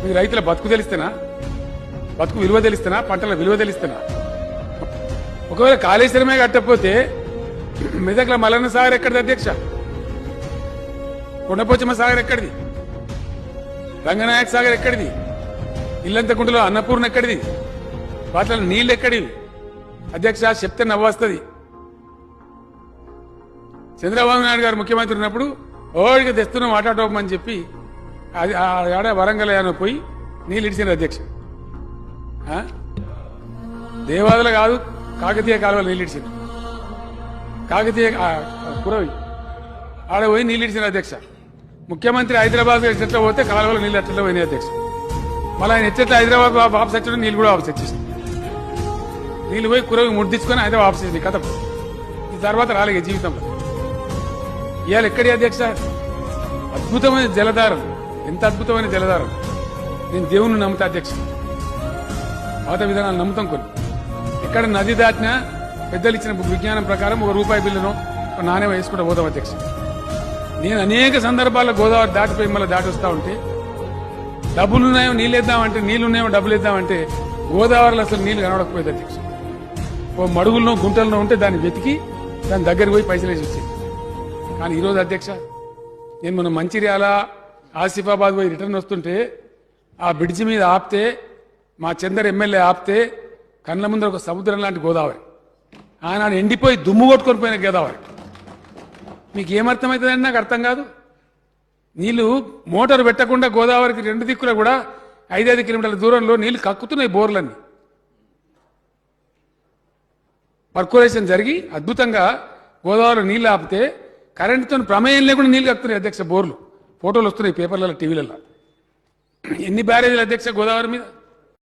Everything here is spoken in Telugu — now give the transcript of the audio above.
మీకు రైతుల బతుకు తెలిస్తేనా, బతుకు విలువ తెలిస్తేనా, పంటల విలువ తెలిస్తేనా? ఒకవేళ కాళేశ్వరమే కట్టకపోతే మెదక్ల మల్లన్న సాగర్ ఎక్కడిది అధ్యక్ష? కొండపోచమ్మ సాగర్ ఎక్కడిది? రంగనాయక సాగర్ ఎక్కడిది? ఇల్లంతకుంటలో అన్నపూర్ణ ఎక్కడిది? వాటిలో నీళ్ళు ఎక్కడివి అధ్యక్ష? చెప్తే నవ్వొస్తుంది. చంద్రబాబు నాయుడు గారు ముఖ్యమంత్రి ఉన్నప్పుడు ఓడికి తెస్తున్నాం మాట్లాడమని చెప్పి అది ఆడ వరంగల్ పోయి నీళ్ళు ఇడిచిన అధ్యక్ష. దేవాదులు కాదు, కాకతీయ కాలువలు నీళ్ళు ఇడిచిన, కాకతీయ కురవి ఆడ పోయి నీళ్ళు ఇడిచిన అధ్యక్ష. ముఖ్యమంత్రి హైదరాబాద్ ఎట్లా పోతే కాలువలో నీళ్ళు ఎట్లా పోయినాయి అధ్యక్ష. మళ్ళీ ఆయన ఎట్లా హైదరాబాద్ వాపస్ వచ్చాడు, నీళ్ళు కూడా వాపస్ వచ్చేసి నీళ్ళు పోయి కురవి ముడ్డించుకొని హైదరాబాద్ వాపస్ చేసింది కథ. ఈ తర్వాత రాలేక జీవితంలో ఇవాళ ఎక్కడి అధ్యక్ష? అద్భుతమైన జలధారం, ఎంత అద్భుతమైన జలధారం. నేను దేవుణ్ణి నమ్ముతా అధ్యక్ష, పాత విధానాలు నమ్ముతాం. కొన్ని ఎక్కడ నది దాటినా పెద్దలు ఇచ్చిన విజ్ఞానం ప్రకారం ₹1 బిల్లును నాణ్యం వేసుకుంటూ పోతాం అధ్యక్ష. నేను అనేక సందర్భాల్లో గోదావరి దాటిపోయి మళ్ళీ దాటి వస్తా ఉంటే డబ్బులున్నాయో నీళ్ళు ఇద్దామంటే, నీళ్లున్నాయో డబ్బులు ఇద్దామంటే గోదావరిలో అసలు నీళ్లు కనబడకపోయేది అధ్యక్ష. ఓ మడుగుల్లో గుంటల్లో ఉంటే దాన్ని వెతికి దాని దగ్గరికి పోయి పైసలు వేసి వచ్చేది. కానీ ఈరోజు అధ్యక్ష, నేను మన మంచిర్యాల ఆసిఫాబాద్ పోయి రిటర్న్ వస్తుంటే ఆ బ్రిడ్జి మీద ఆపితే, మా చందర్ ఎమ్మెల్యే ఆపితే కళ్ళ ముందర ఒక సముద్రం లాంటి గోదావరి, ఆనాడు ఎండిపోయి దుమ్ము కొట్టుకొని పోయిన గోదావరి. మీకు ఏమర్థమవుతుందని నాకు అర్థం కాదు. నీళ్లు మోటార్ పెట్టకుండా గోదావరికి 2 దిక్కులు కూడా 5-5 కిలోమీటర్ల దూరంలో నీళ్లు కక్కుతున్నాయి బోర్లన్నీ. పర్కులేషన్ జరిగి అద్భుతంగా గోదావరిలో నీళ్లు ఆపితే కరెంటుతో ప్రమేయం లేకుండా నీళ్లు కక్కుతున్నాయి అధ్యక్ష. బోర్లు ఫోటోలు వస్తున్నాయి పేపర్లలో, టీవీలలో. ఎన్ని బ్యారేజీలు అధ్యక్ష గోదావరి మీద?